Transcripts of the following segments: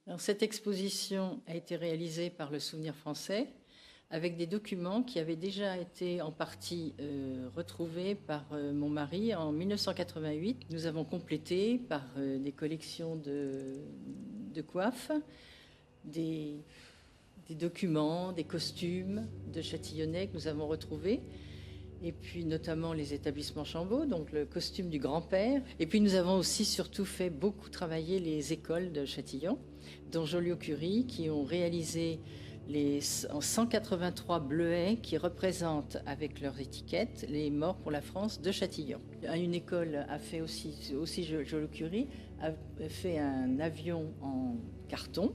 Alors, cette exposition a été réalisée par le Souvenir français avec des documents qui avaient déjà été en partie retrouvés par mon mari en 1988. Nous avons complété par des collections de coiffes, des documents, des costumes de Châtillonnais que nous avons retrouvés. Et puis notamment les établissements Chambaud, donc le costume du grand-père. Et puis nous avons aussi surtout fait beaucoup travailler les écoles de Châtillon, dont Joliot-Curie, qui ont réalisé les 183 bleuets qui représentent avec leurs étiquettes les morts pour la France de Châtillon. Une école a fait aussi Joliot-Curie, a fait un avion en carton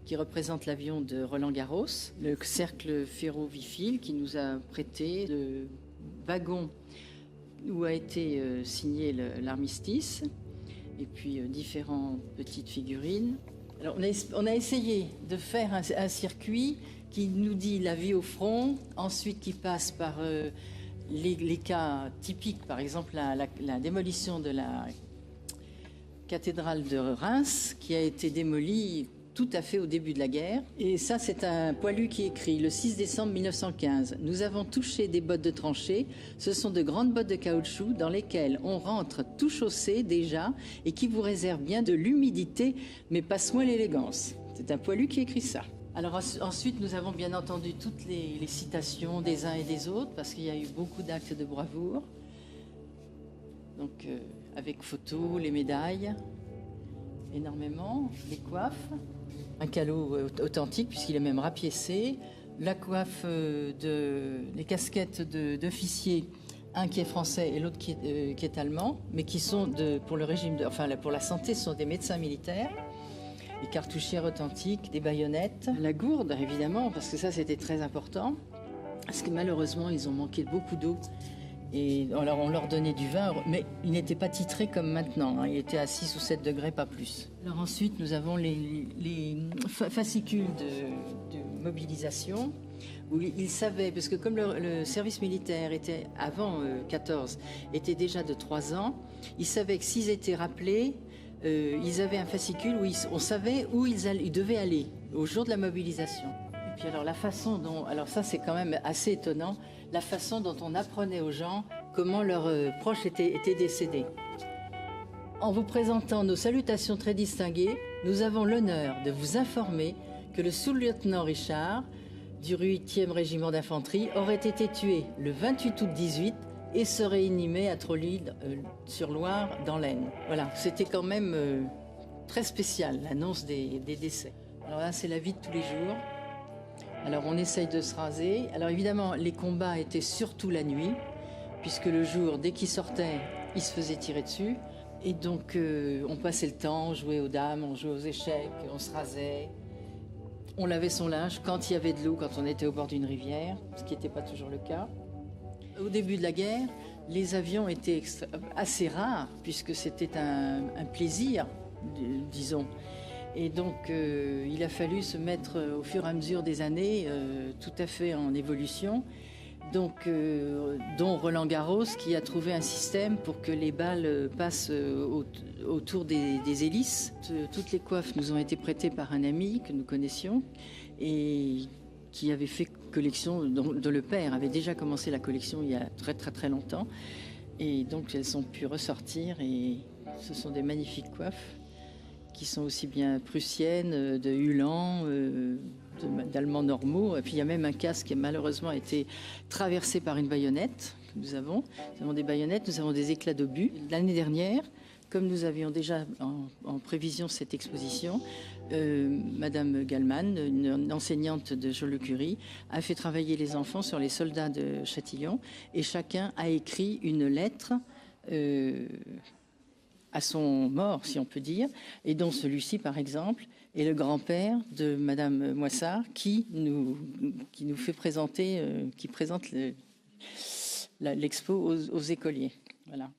qui représente l'avion de Roland-Garros, le cercle Ferro-Vifil qui nous a prêté le wagon où a été signé l'armistice, et puis différentes petites figurines. Alors on a essayé de faire un circuit qui nous dit la vie au front, ensuite qui passe par les cas typiques, par exemple la démolition de la cathédrale de Reims, qui a été démolie tout à fait au début de la guerre. Et ça, c'est un poilu qui écrit le 6 décembre 1915. Nous avons touché des bottes de tranchée. Ce sont de grandes bottes de caoutchouc dans lesquelles on rentre tout chaussé déjà et qui vous réservent bien de l'humidité, mais passe-moi l'élégance. C'est un poilu qui écrit ça. Alors ensuite, nous avons bien entendu toutes les citations des uns et des autres, parce qu'il y a eu beaucoup d'actes de bravoure. Donc, avec photos, les médailles, énormément, les coiffes. Un calot authentique puisqu'il est même rapiécé, la coiffe les casquettes d'officiers, un qui est français et l'autre qui est allemand, mais qui sont pour le régime, pour la santé, ce sont des médecins militaires. Les cartouchières authentiques, des baïonnettes, la gourde évidemment, parce que ça c'était très important, parce que malheureusement ils ont manqué beaucoup d'eau. Et alors on leur donnait du vin, mais il n'était pas titré comme maintenant, hein. Il était à 6 ou 7 degrés, pas plus. Alors ensuite, nous avons les fascicules de mobilisation, où ils savaient, parce que comme le service militaire était, avant 14, était déjà de 3 ans, ils savaient que s'ils étaient rappelés, ils avaient un fascicule où on savait où ils devaient aller, au jour de la mobilisation. Et puis alors la façon dont, alors ça c'est quand même assez étonnant, la façon dont on apprenait aux gens comment leurs proches étaient décédés. En vous présentant nos salutations très distinguées, nous avons l'honneur de vous informer que le sous-lieutenant Richard, du 8e régiment d'infanterie, aurait été tué le 28 août 18 et serait inhumé à Trolly-sur-Loire dans l'Aisne. Voilà, c'était quand même très spécial, l'annonce des décès. Alors là, c'est la vie de tous les jours. Alors on essaye de se raser. Alors évidemment, les combats étaient surtout la nuit, puisque le jour, dès qu'ils sortaient, ils se faisaient tirer dessus. Et donc on passait le temps, on jouait aux dames, on jouait aux échecs, on se rasait. On lavait son linge quand il y avait de l'eau, quand on était au bord d'une rivière, ce qui n'était pas toujours le cas. Au début de la guerre, les avions étaient assez rares, puisque c'était un plaisir, disons. Et donc, il a fallu se mettre au fur et à mesure des années tout à fait en évolution. Donc, dont Roland-Garros qui a trouvé un système pour que les balles passent autour des hélices. Toutes les coiffes nous ont été prêtées par un ami que nous connaissions et qui avait fait collection, dont le père avait déjà commencé la collection il y a très très très longtemps. Et donc, elles ont pu ressortir et ce sont des magnifiques coiffes, qui sont aussi bien prussiennes, de Ulan, d'Allemands normaux. Et puis il y a même un casque qui malheureusement a été traversé par une baïonnette que nous avons. Nous avons des baïonnettes, nous avons des éclats d'obus. L'année dernière, comme nous avions déjà en prévision cette exposition, Madame Gallman, une enseignante de Joliot-Curie, a fait travailler les enfants sur les soldats de Châtillon et chacun a écrit une lettre à son mort, si on peut dire, et dont celui-ci, par exemple, est le grand-père de Madame Moissard, qui nous fait présenter, qui présente l'expo aux écoliers. Voilà.